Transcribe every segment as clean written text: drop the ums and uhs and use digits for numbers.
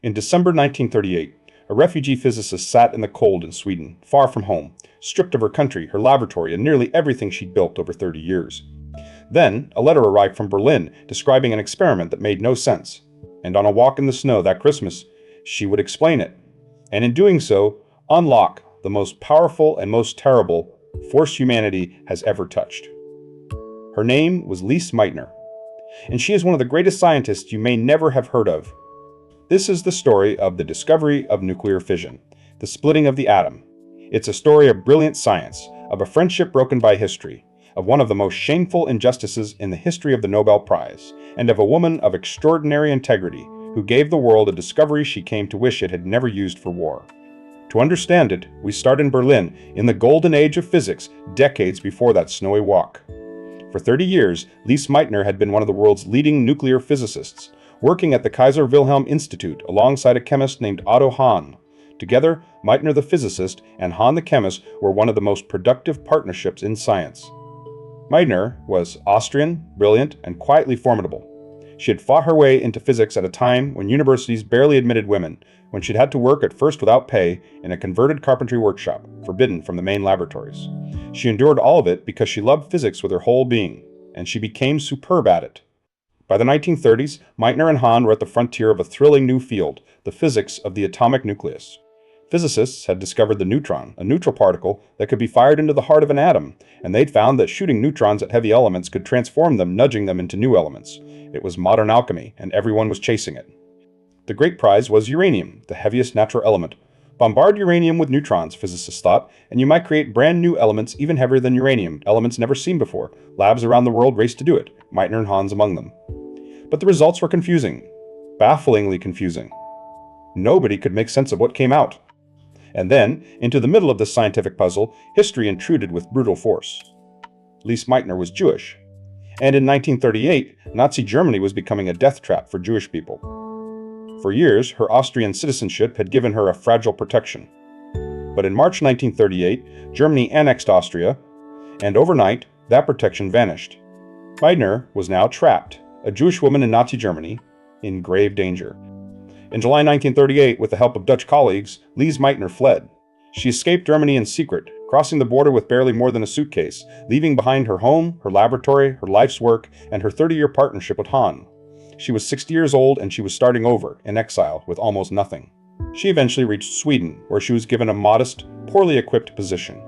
In December 1938, a refugee physicist sat in the cold in Sweden, far from home, stripped of her country, her laboratory, and nearly everything she'd built over 30 years. Then, a letter arrived from Berlin describing an experiment that made no sense. And on a walk in the snow that Christmas, she would explain it. And in doing so, unlock the most powerful and most terrible force humanity has ever touched. Her name was Lise Meitner, and she is one of the greatest scientists you may never have heard of. This is the story of the discovery of nuclear fission, the splitting of the atom. It's a story of brilliant science, of a friendship broken by history, of one of the most shameful injustices in the history of the Nobel Prize, and of a woman of extraordinary integrity who gave the world a discovery she came to wish it had never used for war. To understand it, we start in Berlin, in the golden age of physics, decades before that snowy walk. For 30 years, Lise Meitner had been one of the world's leading nuclear physicists, working at the Kaiser Wilhelm Institute alongside a chemist named Otto Hahn. Together, Meitner the physicist and Hahn the chemist were one of the most productive partnerships in science. Meitner was Austrian, brilliant, and quietly formidable. She had fought her way into physics at a time when universities barely admitted women, when she'd had to work at first without pay in a converted carpentry workshop, forbidden from the main laboratories. She endured all of it because she loved physics with her whole being, and she became superb at it. By the 1930s, Meitner and Hahn were at the frontier of a thrilling new field, the physics of the atomic nucleus. Physicists had discovered the neutron, a neutral particle that could be fired into the heart of an atom, and they'd found that shooting neutrons at heavy elements could transform them, nudging them into new elements. It was modern alchemy, and everyone was chasing it. The great prize was uranium, the heaviest natural element. Bombard uranium with neutrons, physicists thought, and you might create brand new elements even heavier than uranium, elements never seen before. Labs around the world raced to do it, Meitner and Hahn's among them. But the results were confusing, bafflingly confusing. Nobody could make sense of what came out. And then, into the middle of this scientific puzzle, history intruded with brutal force. Lise Meitner was Jewish, and in 1938, Nazi Germany was becoming a death trap for Jewish people. For years, her Austrian citizenship had given her a fragile protection. But in March 1938, Germany annexed Austria, and overnight, that protection vanished. Meitner was now trapped, a Jewish woman in Nazi Germany, in grave danger. In July 1938, with the help of Dutch colleagues, Lise Meitner fled. She escaped Germany in secret, crossing the border with barely more than a suitcase, leaving behind her home, her laboratory, her life's work, and her 30-year partnership with Hahn. She was 60 years old and she was starting over, in exile, with almost nothing. She eventually reached Sweden, where she was given a modest, poorly equipped position.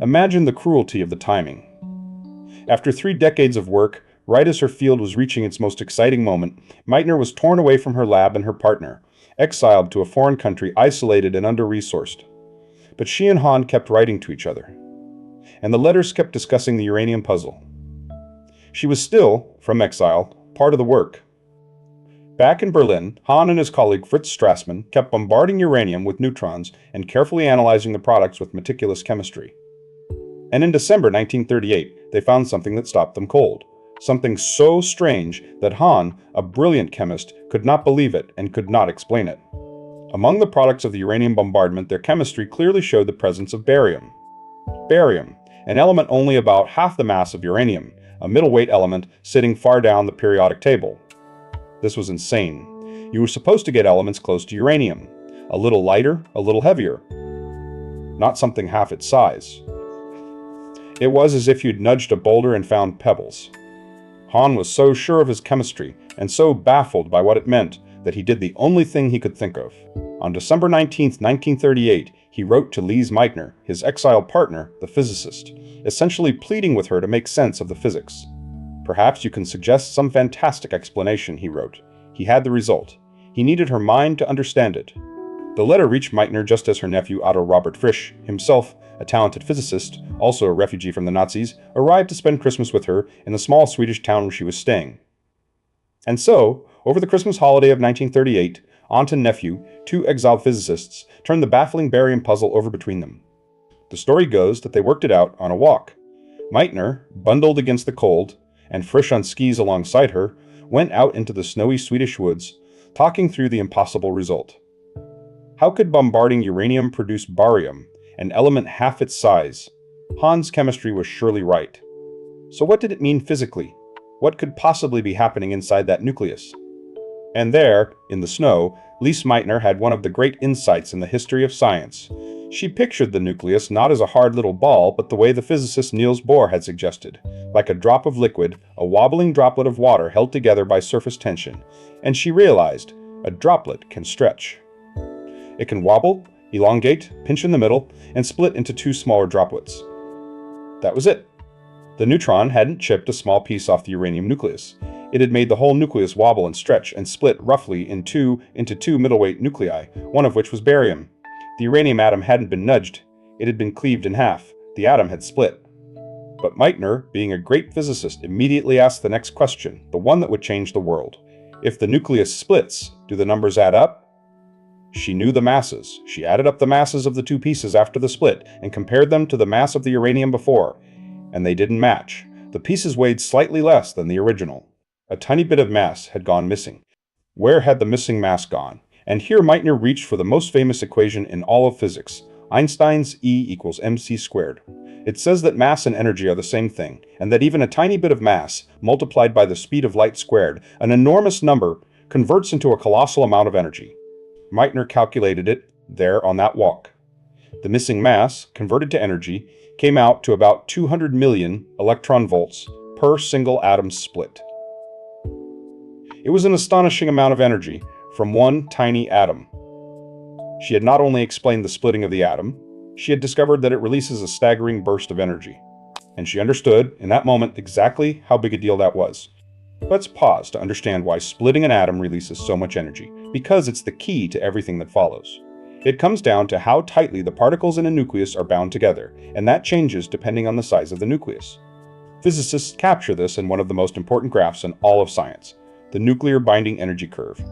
Imagine the cruelty of the timing. After 3 decades of work, right as her field was reaching its most exciting moment, Meitner was torn away from her lab and her partner, exiled to a foreign country, isolated and under-resourced. But she and Hahn kept writing to each other, and the letters kept discussing the uranium puzzle. She was still, from exile, part of the work. Back in Berlin, Hahn and his colleague Fritz Strassmann kept bombarding uranium with neutrons and carefully analyzing the products with meticulous chemistry. And in December 1938, they found something that stopped them cold. Something so strange that Hahn, a brilliant chemist, could not believe it and could not explain it. Among the products of the uranium bombardment, their chemistry clearly showed the presence of barium. Barium, an element only about half the mass of uranium, a middleweight element sitting far down the periodic table. This was insane. You were supposed to get elements close to uranium, a little lighter, a little heavier, not something half its size. It was as if you'd nudged a boulder and found pebbles. Hahn was so sure of his chemistry and so baffled by what it meant that he did the only thing he could think of. On December 19, 1938, he wrote to Lise Meitner, his exiled partner, the physicist, essentially pleading with her to make sense of the physics. Perhaps you can suggest some fantastic explanation, he wrote. He had the result. He needed her mind to understand it. The letter reached Meitner just as her nephew Otto Robert Frisch, himself a talented physicist, also a refugee from the Nazis, arrived to spend Christmas with her in the small Swedish town where she was staying. And so, over the Christmas holiday of 1938, aunt and nephew, 2 exiled physicists, turned the baffling barium puzzle over between them. The story goes that they worked it out on a walk. Meitner, bundled against the cold, and Frisch on skis alongside her, went out into the snowy Swedish woods, talking through the impossible result. How could bombarding uranium produce barium, an element half its size? Hahn's chemistry was surely right. So what did it mean physically? What could possibly be happening inside that nucleus? And there, in the snow, Lise Meitner had one of the great insights in the history of science. She pictured the nucleus not as a hard little ball, but the way the physicist Niels Bohr had suggested, like a drop of liquid, a wobbling droplet of water held together by surface tension. And she realized, a droplet can stretch. It can wobble, elongate, pinch in the middle, and split into two smaller droplets. That was it. The neutron hadn't chipped a small piece off the uranium nucleus. It had made the whole nucleus wobble and stretch and split roughly into two middleweight nuclei, one of which was barium. The uranium atom hadn't been nudged. It had been cleaved in half. The atom had split. But Meitner, being a great physicist, immediately asked the next question, the one that would change the world. If the nucleus splits, do the numbers add up? She knew the masses. She added up the masses of the two pieces after the split and compared them to the mass of the uranium before. And they didn't match. The pieces weighed slightly less than the original. A tiny bit of mass had gone missing. Where had the missing mass gone? And here Meitner reached for the most famous equation in all of physics, Einstein's E=mc². It says that mass and energy are the same thing, and that even a tiny bit of mass, multiplied by the speed of light squared, an enormous number, converts into a colossal amount of energy. Meitner calculated it there on that walk. The missing mass, converted to energy, came out to about 200 million electron volts per single atom split. It was an astonishing amount of energy from one tiny atom. She had not only explained the splitting of the atom, she had discovered that it releases a staggering burst of energy. And she understood, in that moment, exactly how big a deal that was. Let's pause to understand why splitting an atom releases so much energy, because it's the key to everything that follows. It comes down to how tightly the particles in a nucleus are bound together, and that changes depending on the size of the nucleus. Physicists capture this in one of the most important graphs in all of science, the nuclear binding energy curve.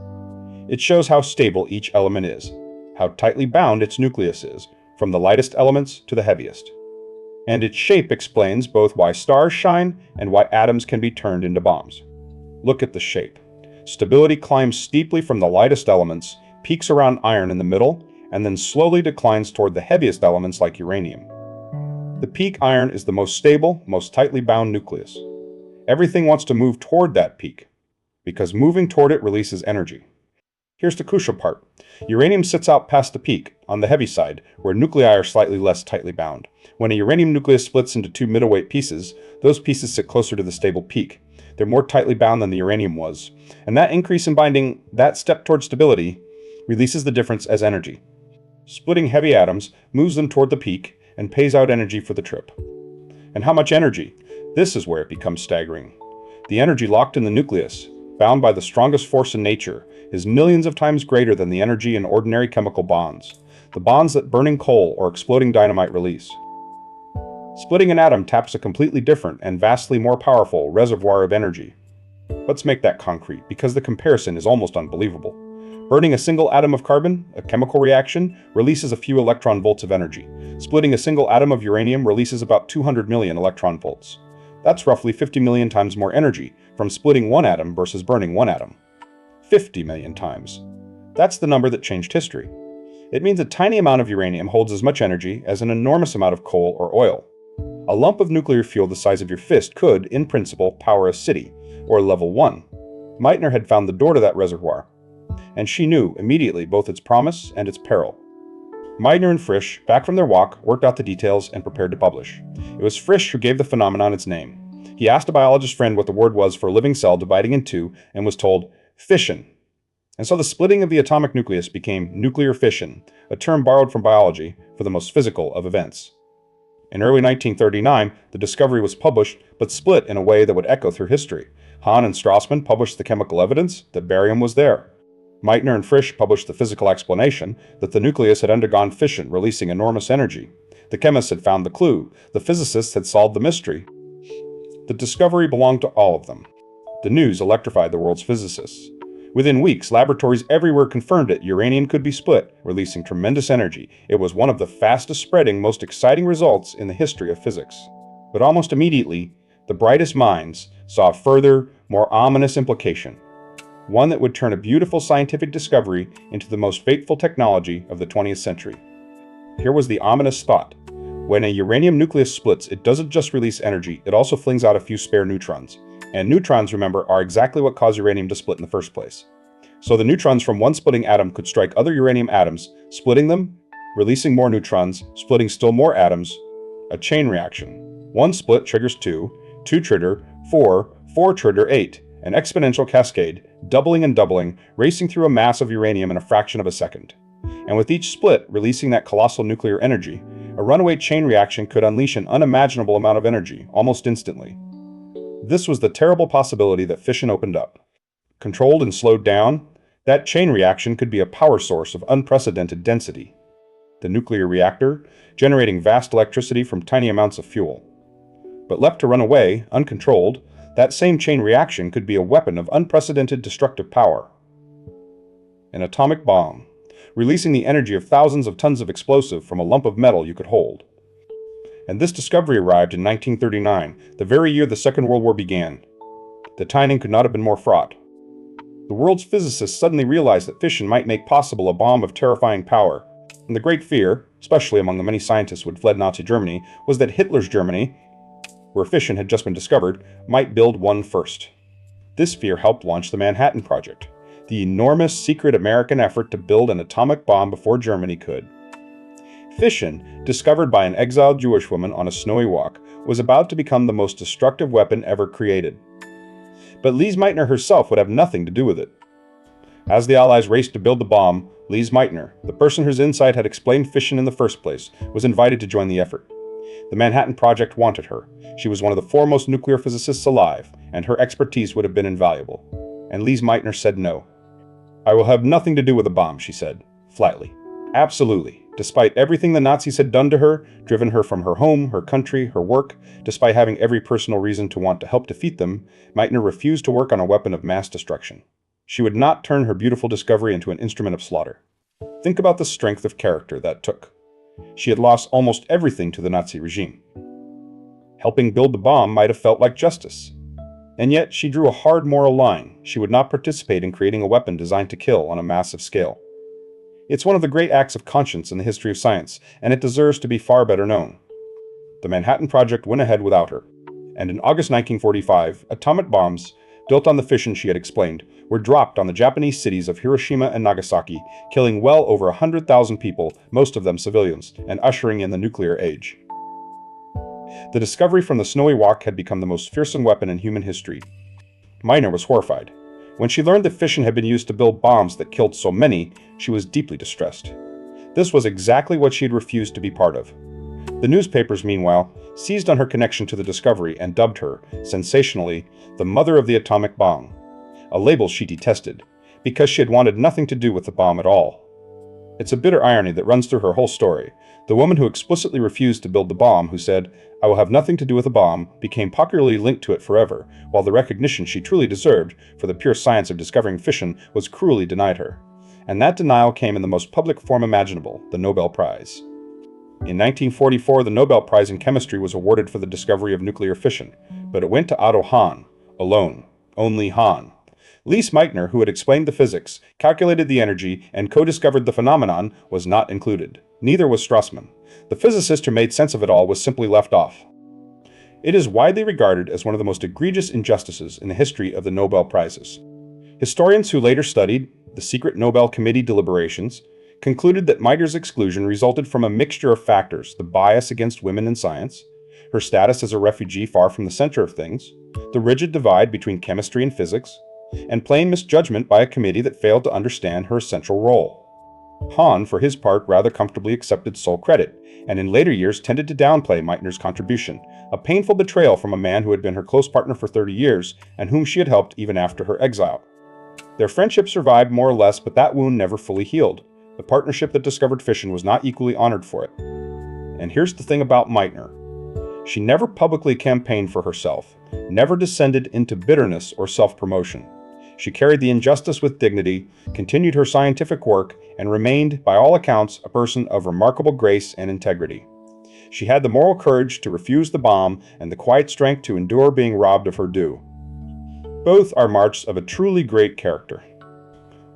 It shows how stable each element is, how tightly bound its nucleus is, from the lightest elements to the heaviest. And its shape explains both why stars shine and why atoms can be turned into bombs. Look at the shape. Stability climbs steeply from the lightest elements, peaks around iron in the middle, and then slowly declines toward the heaviest elements like uranium. The peak iron is the most stable, most tightly bound nucleus. Everything wants to move toward that peak, because moving toward it releases energy. Here's the crucial part. Uranium sits out past the peak, on the heavy side, where nuclei are slightly less tightly bound. When a uranium nucleus splits into two middleweight pieces, those pieces sit closer to the stable peak. They're more tightly bound than the uranium was. And that increase in binding, that step toward stability, releases the difference as energy. Splitting heavy atoms moves them toward the peak and pays out energy for the trip. And how much energy? This is where it becomes staggering. The energy locked in the nucleus, bound by the strongest force in nature, is millions of times greater than the energy in ordinary chemical bonds, the bonds that burning coal or exploding dynamite release. Splitting an atom taps a completely different and vastly more powerful reservoir of energy. Let's make that concrete, because the comparison is almost unbelievable. Burning a single atom of carbon, a chemical reaction, releases a few electron volts of energy. Splitting a single atom of uranium releases about 200 million electron volts. That's roughly 50 million times more energy from splitting one atom versus burning one atom. 50 million times. That's the number that changed history. It means a tiny amount of uranium holds as much energy as an enormous amount of coal or oil. A lump of nuclear fuel the size of your fist could, in principle, power a city, or level 1. Meitner had found the door to that reservoir, and she knew immediately both its promise and its peril. Meitner and Frisch, back from their walk, worked out the details and prepared to publish. It was Frisch who gave the phenomenon its name. He asked a biologist friend what the word was for a living cell dividing in two and was told, fission. And so the splitting of the atomic nucleus became nuclear fission, a term borrowed from biology for the most physical of events. In early 1939, the discovery was published, but split in a way that would echo through history. Hahn and Strassmann published the chemical evidence that barium was there. Meitner and Frisch published the physical explanation that the nucleus had undergone fission, releasing enormous energy. The chemists had found the clue. The physicists had solved the mystery. The discovery belonged to all of them. The news electrified the world's physicists. Within weeks, laboratories everywhere confirmed it. Uranium could be split, releasing tremendous energy. It was one of the fastest spreading, most exciting results in the history of physics. But almost immediately, the brightest minds saw a further, more ominous implication. One that would turn a beautiful scientific discovery into the most fateful technology of the 20th century. Here was the ominous thought. When a uranium nucleus splits, it doesn't just release energy, it also flings out a few spare neutrons. And neutrons, remember, are exactly what cause uranium to split in the first place. So the neutrons from one splitting atom could strike other uranium atoms, splitting them, releasing more neutrons, splitting still more atoms. A chain reaction. One split triggers two, two trigger, four, four trigger eight, an exponential cascade, doubling and doubling, racing through a mass of uranium in a fraction of a second. And with each split releasing that colossal nuclear energy, a runaway chain reaction could unleash an unimaginable amount of energy, almost instantly. This was the terrible possibility that fission opened up. Controlled and slowed down, that chain reaction could be a power source of unprecedented density. The nuclear reactor, generating vast electricity from tiny amounts of fuel. But left to run away, uncontrolled, that same chain reaction could be a weapon of unprecedented destructive power. An atomic bomb, releasing the energy of thousands of tons of explosive from a lump of metal you could hold. And this discovery arrived in 1939, the very year the Second World War began. The timing could not have been more fraught. The world's physicists suddenly realized that fission might make possible a bomb of terrifying power. And the great fear, especially among the many scientists who had fled Nazi Germany, was that Hitler's Germany, where fission had just been discovered, might build one first. This fear helped launch the Manhattan Project, the enormous secret American effort to build an atomic bomb before Germany could. Fission, discovered by an exiled Jewish woman on a snowy walk, was about to become the most destructive weapon ever created. But Lise Meitner herself would have nothing to do with it. As the Allies raced to build the bomb, Lise Meitner, the person whose insight had explained fission in the first place, was invited to join the effort. The Manhattan Project wanted her. She was one of the foremost nuclear physicists alive, and her expertise would have been invaluable. And Lise Meitner said no. "I will have nothing to do with the bomb," she said, flatly. Absolutely. Despite everything the Nazis had done to her, driven her from her home, her country, her work, despite having every personal reason to want to help defeat them, Meitner refused to work on a weapon of mass destruction. She would not turn her beautiful discovery into an instrument of slaughter. Think about the strength of character that took. She had lost almost everything to the Nazi regime. Helping build the bomb might have felt like justice. And yet she drew a hard moral line. She would not participate in creating a weapon designed to kill on a massive scale. It's one of the great acts of conscience in the history of science, and it deserves to be far better known. The Manhattan Project went ahead without her, and in August 1945, atomic bombs, built on the fission she had explained, were dropped on the Japanese cities of Hiroshima and Nagasaki, killing well over 100,000 people, most of them civilians, and ushering in the nuclear age. The discovery from the snowy walk had become the most fearsome weapon in human history. Meitner was horrified. When she learned that fission had been used to build bombs that killed so many, she was deeply distressed. This was exactly what she had refused to be part of. The newspapers, meanwhile, seized on her connection to the discovery and dubbed her, sensationally, the mother of the atomic bomb, a label she detested, because she had wanted nothing to do with the bomb at all. It's a bitter irony that runs through her whole story. The woman who explicitly refused to build the bomb, who said, "I will have nothing to do with the bomb," became popularly linked to it forever, while the recognition she truly deserved for the pure science of discovering fission was cruelly denied her. And that denial came in the most public form imaginable, the Nobel Prize. In 1944, the Nobel Prize in Chemistry was awarded for the discovery of nuclear fission, but it went to Otto Hahn, alone, only Hahn. Lise Meitner, who had explained the physics, calculated the energy, and co-discovered the phenomenon, was not included. Neither was Strassmann. The physicist who made sense of it all was simply left off. It is widely regarded as one of the most egregious injustices in the history of the Nobel Prizes. Historians who later studied the secret Nobel Committee deliberations concluded that Meitner's exclusion resulted from a mixture of factors: the bias against women in science, her status as a refugee far from the center of things, the rigid divide between chemistry and physics, and plain misjudgment by a committee that failed to understand her essential role. Hahn, for his part, rather comfortably accepted sole credit, and in later years tended to downplay Meitner's contribution, a painful betrayal from a man who had been her close partner for 30 years and whom she had helped even after her exile. Their friendship survived more or less, but that wound never fully healed. The partnership that discovered fission was not equally honored for it. And here's the thing about Meitner. She never publicly campaigned for herself, never descended into bitterness or self-promotion. She carried the injustice with dignity, continued her scientific work, and remained, by all accounts, a person of remarkable grace and integrity. She had the moral courage to refuse the bomb and the quiet strength to endure being robbed of her due. Both are marks of a truly great character.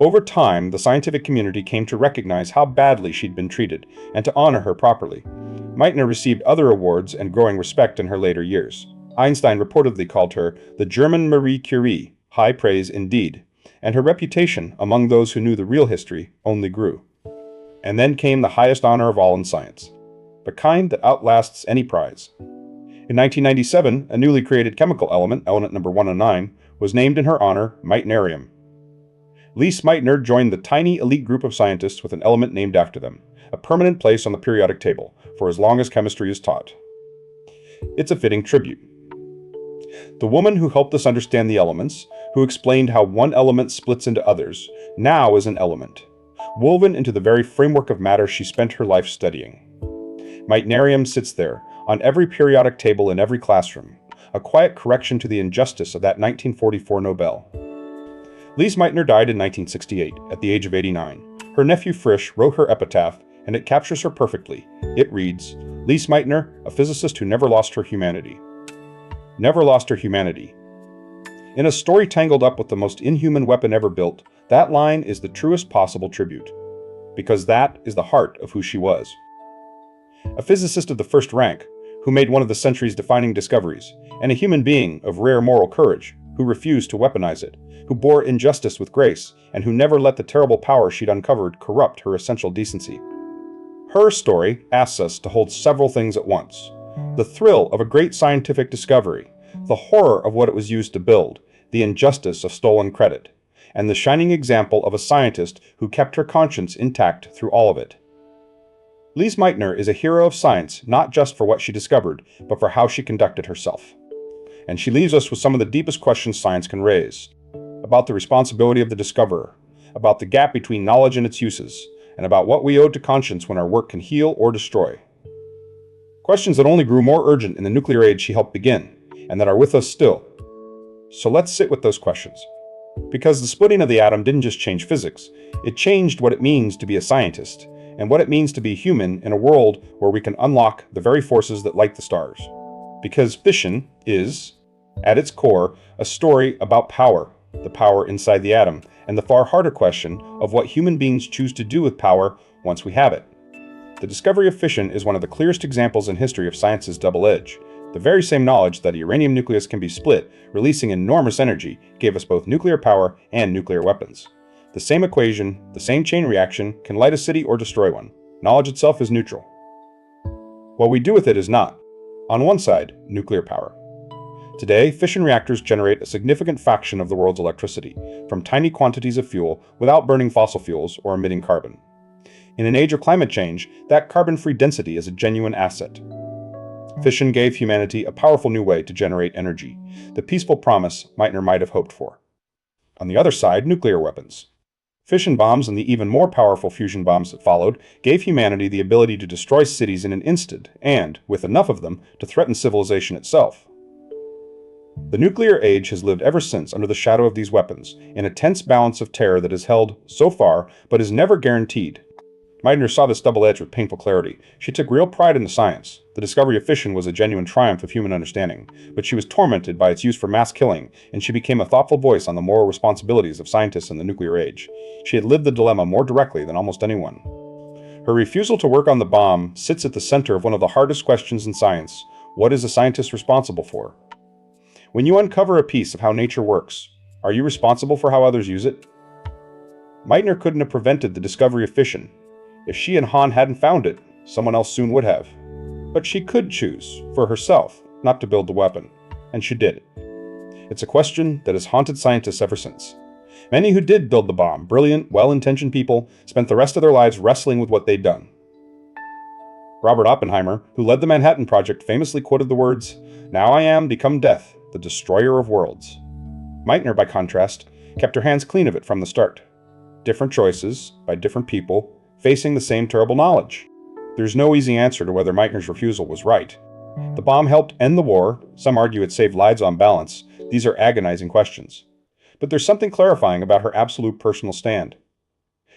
Over time, the scientific community came to recognize how badly she'd been treated and to honor her properly. Meitner received other awards and growing respect in her later years. Einstein reportedly called her the German Marie Curie, high praise indeed. and her reputation among those who knew the real history only grew. And then came the highest honor of all in science, the kind that outlasts any prize. In 1997, a newly created chemical element, element number 109, was named in her honor meitnerium. Lise Meitner joined the tiny elite group of scientists with an element named after them, a permanent place on the periodic table for as long as chemistry is taught. It's a fitting tribute. The woman who helped us understand the elements, who explained how one element splits into others, now is an element, woven into the very framework of matter she spent her life studying. Meitnerium sits there, on every periodic table in every classroom, a quiet correction to the injustice of that 1944 Nobel. Lise Meitner died in 1968, at the age of 89. Her nephew Frisch wrote her epitaph, and it captures her perfectly. It reads, "Lise Meitner, a physicist who never lost her humanity." Never lost her humanity. In a story tangled up with the most inhuman weapon ever built, that line is the truest possible tribute, because that is the heart of who she was. A physicist of the first rank, who made one of the century's defining discoveries, and a human being of rare moral courage, who refused to weaponize it, who bore injustice with grace, and who never let the terrible power she'd uncovered corrupt her essential decency. Her story asks us to hold several things at once: the thrill of a great scientific discovery, the horror of what it was used to build, the injustice of stolen credit, and the shining example of a scientist who kept her conscience intact through all of it. Lise Meitner is a hero of science not just for what she discovered, but for how she conducted herself. And she leaves us with some of the deepest questions science can raise, about the responsibility of the discoverer, about the gap between knowledge and its uses, and about what we owe to conscience when our work can heal or destroy. Questions that only grew more urgent in the nuclear age she helped begin, and that are with us still. So let's sit with those questions. Because the splitting of the atom didn't just change physics, it changed what it means to be a scientist, and what it means to be human in a world where we can unlock the very forces that light the stars. Because fission is, at its core, a story about power, the power inside the atom, and the far harder question of what human beings choose to do with power once we have it. The discovery of fission is one of the clearest examples in history of science's double edge. The very same knowledge that a uranium nucleus can be split, releasing enormous energy, gave us both nuclear power and nuclear weapons. The same equation, the same chain reaction, can light a city or destroy one. Knowledge itself is neutral. What we do with it is not. On one side, nuclear power. Today, fission reactors generate a significant fraction of the world's electricity, from tiny quantities of fuel without burning fossil fuels or emitting carbon. In an age of climate change, that carbon-free density is a genuine asset. Fission gave humanity a powerful new way to generate energy, the peaceful promise Meitner might have hoped for. On the other side, nuclear weapons. Fission bombs and the even more powerful fusion bombs that followed gave humanity the ability to destroy cities in an instant and, with enough of them, to threaten civilization itself. The nuclear age has lived ever since under the shadow of these weapons, in a tense balance of terror that is held, so far, but is never guaranteed. Meitner saw this double edge with painful clarity. She took real pride in the science. The discovery of fission was a genuine triumph of human understanding, but she was tormented by its use for mass killing, and she became a thoughtful voice on the moral responsibilities of scientists in the nuclear age. She had lived the dilemma more directly than almost anyone. Her refusal to work on the bomb sits at the center of one of the hardest questions in science. What is a scientist responsible for? When you uncover a piece of how nature works, are you responsible for how others use it? Meitner couldn't have prevented the discovery of fission. If she and Hahn hadn't found it, someone else soon would have. But she could choose, for herself, not to build the weapon. And she did. It's a question that has haunted scientists ever since. Many who did build the bomb, brilliant, well-intentioned people, spent the rest of their lives wrestling with what they'd done. Robert Oppenheimer, who led the Manhattan Project, famously quoted the words, "Now I am become death, the destroyer of worlds." Meitner, by contrast, kept her hands clean of it from the start. Different choices, by different people, facing the same terrible knowledge. There's no easy answer to whether Meitner's refusal was right. The bomb helped end the war. Some argue it saved lives on balance. These are agonizing questions. But there's something clarifying about her absolute personal stand.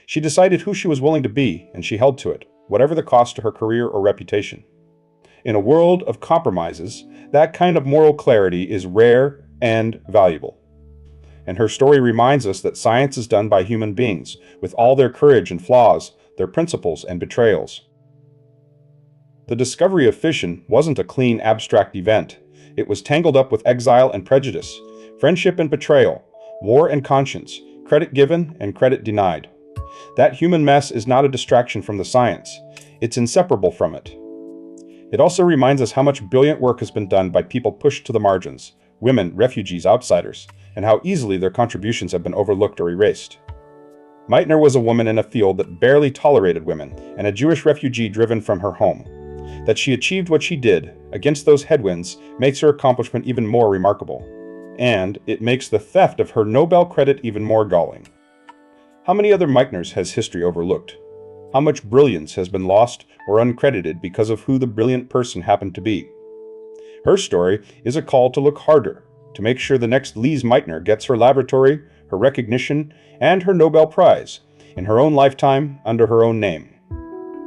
She decided who she was willing to be, and she held to it, whatever the cost to her career or reputation. In a world of compromises, that kind of moral clarity is rare and valuable. And her story reminds us that science is done by human beings, with all their courage and flaws, their principles and betrayals. The discovery of fission wasn't a clean, abstract event. It was tangled up with exile and prejudice, friendship and betrayal, war and conscience, Credit given and credit denied. That human mess is not a distraction from the science. It's inseparable from it. It also reminds us how much brilliant work has been done by people pushed to the margins, women, refugees, outsiders, and how easily their contributions have been overlooked or erased. Meitner was a woman in a field that barely tolerated women, and a Jewish refugee driven from her home. That she achieved what she did, against those headwinds, makes her accomplishment even more remarkable. And it makes the theft of her Nobel credit even more galling. How many other Meitners has history overlooked? How much brilliance has been lost or uncredited because of who the brilliant person happened to be? Her story is a call to look harder, to make sure the next Lise Meitner gets her laboratory, her recognition, and her Nobel Prize, in her own lifetime, under her own name.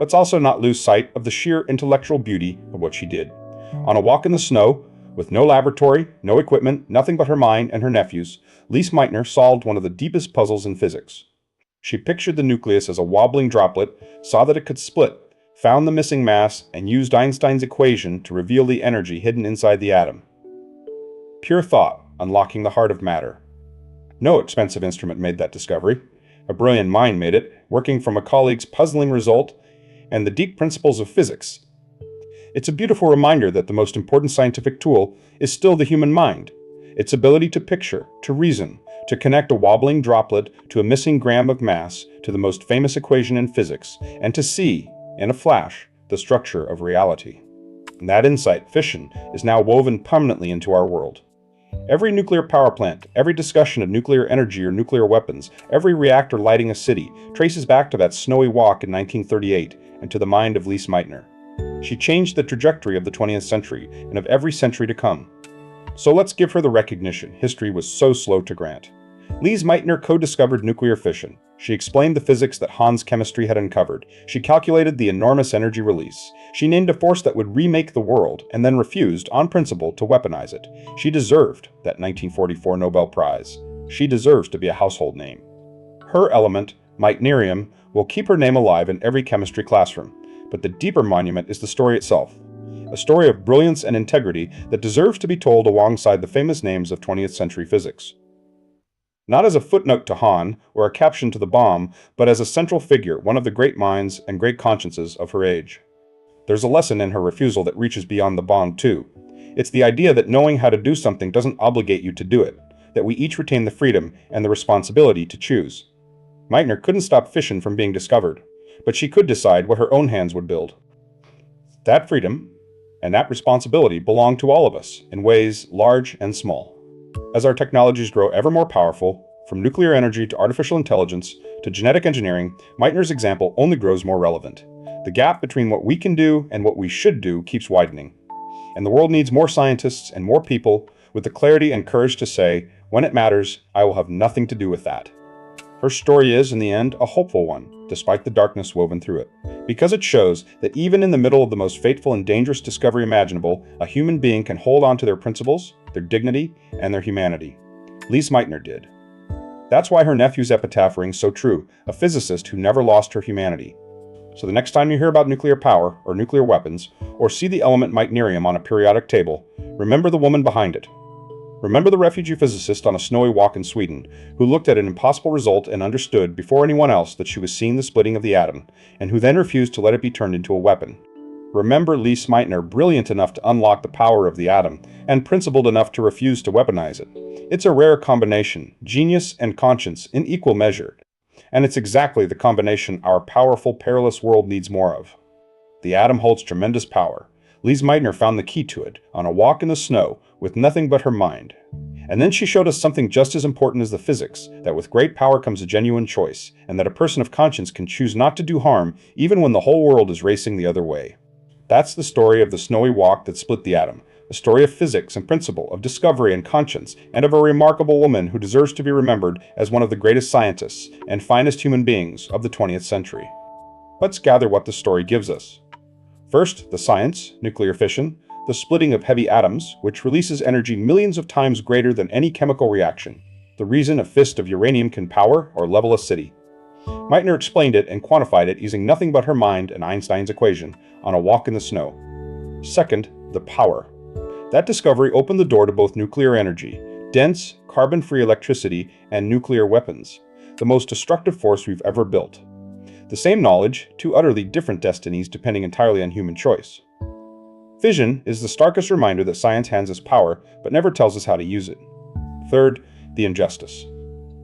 Let's also not lose sight of the sheer intellectual beauty of what she did. On a walk in the snow, with no laboratory, no equipment, nothing but her mind and her nephews, Lise Meitner solved one of the deepest puzzles in physics. She pictured the nucleus as a wobbling droplet, saw that it could split, found the missing mass, and used Einstein's equation to reveal the energy hidden inside the atom. Pure thought, unlocking the heart of matter. No expensive instrument made that discovery. A brilliant mind made it, working from a colleague's puzzling result and the deep principles of physics. It's a beautiful reminder that the most important scientific tool is still the human mind, its ability to picture, to reason, to connect a wobbling droplet to a missing gram of mass to the most famous equation in physics, and to see, in a flash, the structure of reality. And that insight, fission, is now woven permanently into our world. Every nuclear power plant, every discussion of nuclear energy or nuclear weapons, every reactor lighting a city, traces back to that snowy walk in 1938 and to the mind of Lise Meitner. She changed the trajectory of the 20th century and of every century to come. So let's give her the recognition history was so slow to grant. Lise Meitner co-discovered nuclear fission. She explained the physics that Hahn's chemistry had uncovered. She calculated the enormous energy release. She named a force that would remake the world, and then refused, on principle, to weaponize it. She deserved that 1944 Nobel Prize. She deserves to be a household name. Her element, meitnerium, will keep her name alive in every chemistry classroom. But the deeper monument is the story itself. A story of brilliance and integrity that deserves to be told alongside the famous names of 20th century physics. Not as a footnote to Hahn or a caption to the bomb, but as a central figure, one of the great minds and great consciences of her age. There's a lesson in her refusal that reaches beyond the bomb, too. It's the idea that knowing how to do something doesn't obligate you to do it, that we each retain the freedom and the responsibility to choose. Meitner couldn't stop fission from being discovered, but she could decide what her own hands would build. That freedom and that responsibility belong to all of us in ways large and small. As our technologies grow ever more powerful, from nuclear energy to artificial intelligence to genetic engineering, Meitner's example only grows more relevant. The gap between what we can do and what we should do keeps widening. And the world needs more scientists and more people with the clarity and courage to say, when it matters, I will have nothing to do with that. Her story is, in the end, a hopeful one, despite the darkness woven through it, because it shows that even in the middle of the most fateful and dangerous discovery imaginable, a human being can hold on to their principles, their dignity, and their humanity. Lise Meitner did. That's why her nephew's epitaph rings so true, a physicist who never lost her humanity. So the next time you hear about nuclear power or nuclear weapons, or see the element meitnerium on a periodic table, remember the woman behind it. Remember the refugee physicist on a snowy walk in Sweden, who looked at an impossible result and understood before anyone else that she was seeing the splitting of the atom, and who then refused to let it be turned into a weapon. Remember Lise Meitner, brilliant enough to unlock the power of the atom, and principled enough to refuse to weaponize it. It's a rare combination, genius and conscience in equal measure. And it's exactly the combination our powerful, perilous world needs more of. The atom holds tremendous power. Lise Meitner found the key to it on a walk in the snow with nothing but her mind. And then she showed us something just as important as the physics, that with great power comes a genuine choice, and that a person of conscience can choose not to do harm even when the whole world is racing the other way. That's the story of the snowy walk that split the atom, a story of physics and principle, of discovery and conscience, and of a remarkable woman who deserves to be remembered as one of the greatest scientists and finest human beings of the 20th century. Let's gather what the story gives us. First, the science, nuclear fission, the splitting of heavy atoms, which releases energy millions of times greater than any chemical reaction. The reason a fist of uranium can power or level a city. Meitner explained it and quantified it using nothing but her mind and Einstein's equation on a walk in the snow. Second, the power. That discovery opened the door to both nuclear energy, dense, carbon-free electricity, and nuclear weapons. the most destructive force we've ever built. The same knowledge, two utterly different destinies depending entirely on human choice. Fission is the starkest reminder that science hands us power, but never tells us how to use it. Third, the injustice.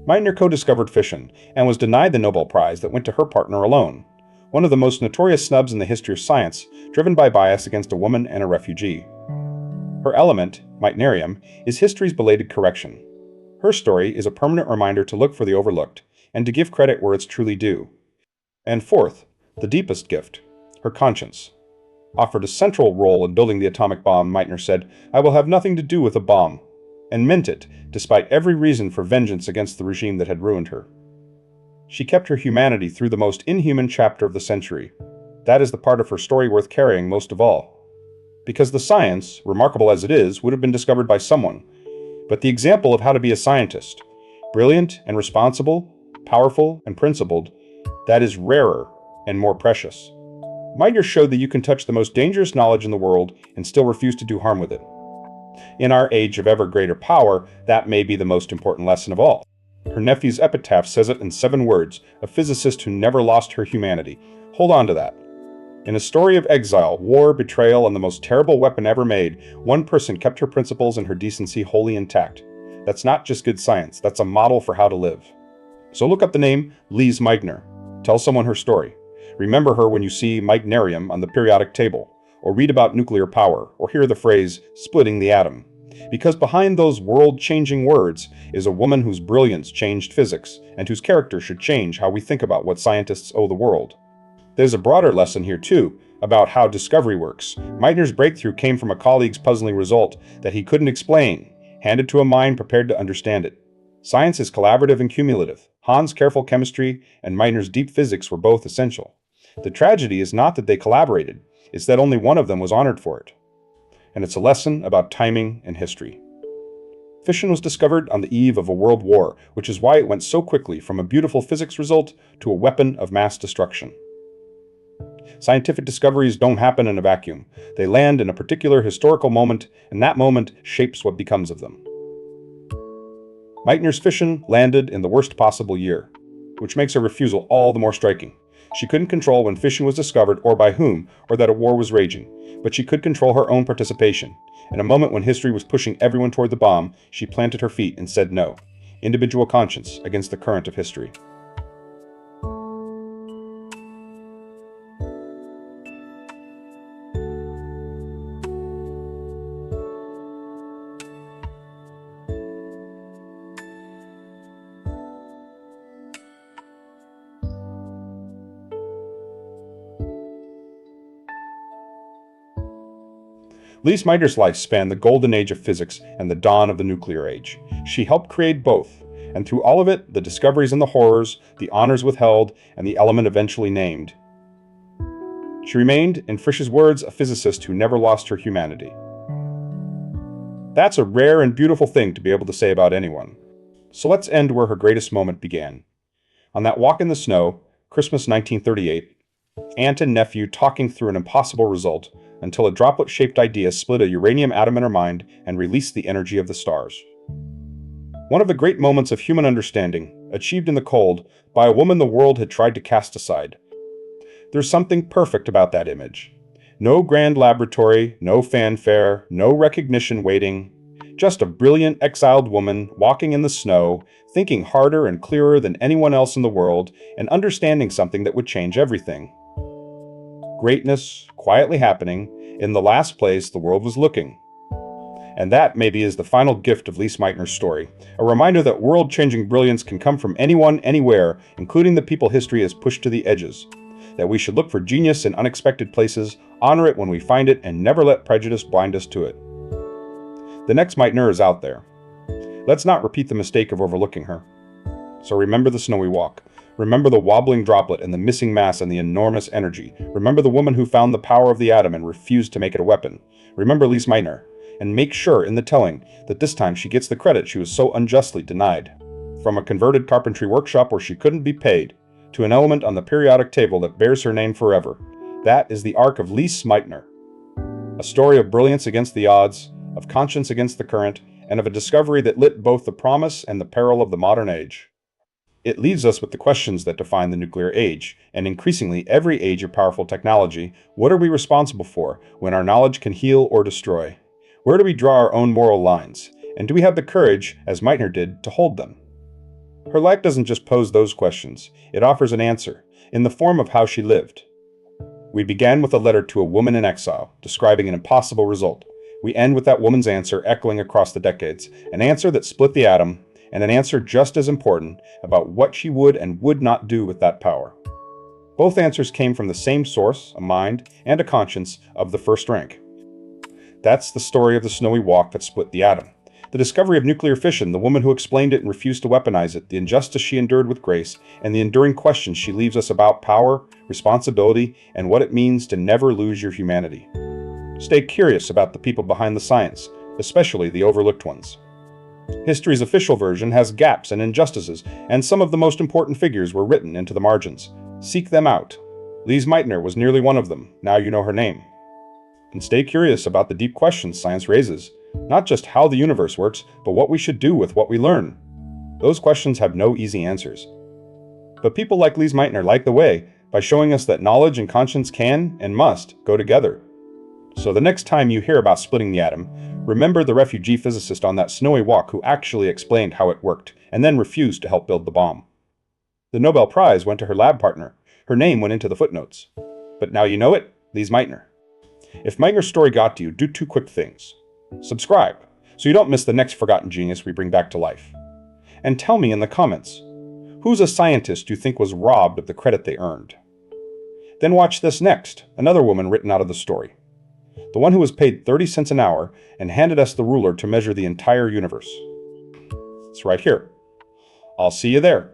Meitner co-discovered fission, and was denied the Nobel Prize that went to her partner alone, one of the most notorious snubs in the history of science, driven by bias against a woman and a refugee. Her element, meitnerium, is history's belated correction. Her story is a permanent reminder to look for the overlooked, and to give credit where it's truly due. And fourth, the deepest gift, her conscience. Offered a central role in building the atomic bomb, Meitner said, "I will have nothing to do with a bomb," and meant it, despite every reason for vengeance against the regime that had ruined her. She kept her humanity through the most inhuman chapter of the century. That is the part of her story worth carrying most of all. Because the science, remarkable as it is, would have been discovered by someone. But the example of how to be a scientist, brilliant and responsible, powerful and principled, that is rarer and more precious. Meitner showed that you can touch the most dangerous knowledge in the world and still refuse to do harm with it. In our age of ever greater power, that may be the most important lesson of all. Her nephew's epitaph says it in 7 words, a physicist who never lost her humanity. Hold on to that. In a story of exile, war, betrayal, and the most terrible weapon ever made, one person kept her principles and her decency wholly intact. That's not just good science, that's a model for how to live. So look up the name Lise Meitner. Tell someone her story. Remember her when you see meitnerium on the periodic table, or read about nuclear power, or hear the phrase, splitting the atom. Because behind those world-changing words is a woman whose brilliance changed physics, and whose character should change how we think about what scientists owe the world. There's a broader lesson here too, about how discovery works. Meitner's breakthrough came from a colleague's puzzling result that he couldn't explain, handed to a mind prepared to understand it. Science is collaborative and cumulative. Hahn's careful chemistry and Meitner's deep physics were both essential. The tragedy is not that they collaborated, it's that only one of them was honored for it. And it's a lesson about timing and history. Fission was discovered on the eve of a world war, which is why it went so quickly from a beautiful physics result to a weapon of mass destruction. Scientific discoveries don't happen in a vacuum. They land in a particular historical moment, and that moment shapes what becomes of them. Meitner's fission landed in the worst possible year, which makes her refusal all the more striking. She couldn't control when fission was discovered or by whom, or that a war was raging, but she could control her own participation. In a moment when history was pushing everyone toward the bomb, she planted her feet and said no. Individual conscience against the current of history. Lise Meitner's life spanned the golden age of physics and the dawn of the nuclear age. She helped create both, and through all of it, the discoveries and the horrors, the honors withheld, and the element eventually named. She remained, in Frisch's words, a physicist who never lost her humanity. That's a rare and beautiful thing to be able to say about anyone. So let's end where her greatest moment began. On that walk in the snow, Christmas 1938, aunt and nephew talking through an impossible result, until a droplet-shaped idea split a uranium atom in her mind and released the energy of the stars. One of the great moments of human understanding, achieved in the cold by a woman the world had tried to cast aside. There's something perfect about that image. No grand laboratory, no fanfare, no recognition waiting. Just a brilliant, exiled woman walking in the snow, thinking harder and clearer than anyone else in the world, and understanding something that would change everything. Greatness, quietly happening, in the last place the world was looking. And that, maybe, is the final gift of Lise Meitner's story, a reminder that world-changing brilliance can come from anyone, anywhere, including the people history has pushed to the edges. That we should look for genius in unexpected places, honor it when we find it, and never let prejudice blind us to it. The next Meitner is out there. Let's not repeat the mistake of overlooking her. So remember the snowy walk. Remember the wobbling droplet and the missing mass and the enormous energy. Remember the woman who found the power of the atom and refused to make it a weapon. Remember Lise Meitner. And make sure in the telling that this time she gets the credit she was so unjustly denied. From a converted carpentry workshop where she couldn't be paid, to an element on the periodic table that bears her name forever. That is the arc of Lise Meitner. A story of brilliance against the odds, of conscience against the current, and of a discovery that lit both the promise and the peril of the modern age. It leaves us with the questions that define the nuclear age, and increasingly every age of powerful technology. What are we responsible for when our knowledge can heal or destroy? Where do we draw our own moral lines? And do we have the courage, as Meitner did, to hold them? Her life doesn't just pose those questions, it offers an answer, in the form of how she lived. We began with a letter to a woman in exile, describing an impossible result. We end with that woman's answer echoing across the decades, an answer that split the atom, and an answer just as important about what she would and would not do with that power. Both answers came from the same source, a mind and a conscience of the first rank. That's the story of the snowy walk that split the atom. The discovery of nuclear fission, the woman who explained it and refused to weaponize it, the injustice she endured with grace, and the enduring questions she leaves us about power, responsibility, and what it means to never lose your humanity. Stay curious about the people behind the science, especially the overlooked ones. History's official version has gaps and injustices, and some of the most important figures were written into the margins. Seek them out. Lise Meitner was nearly one of them, now you know her name. And stay curious about the deep questions science raises, not just how the universe works, but what we should do with what we learn. Those questions have no easy answers. But people like Lise Meitner light the way by showing us that knowledge and conscience can and must go together. So the next time you hear about splitting the atom, remember the refugee physicist on that snowy walk who actually explained how it worked, and then refused to help build the bomb. The Nobel Prize went to her lab partner. Her name went into the footnotes. But now you know it, Lise Meitner. If Meitner's story got to you, do 2 quick things. Subscribe, so you don't miss the next forgotten genius we bring back to life. And tell me in the comments, who's a scientist you think was robbed of the credit they earned? Then watch this next, another woman written out of the story. The one who was paid 30 cents an hour and handed us the ruler to measure the entire universe. It's right here. I'll see you there.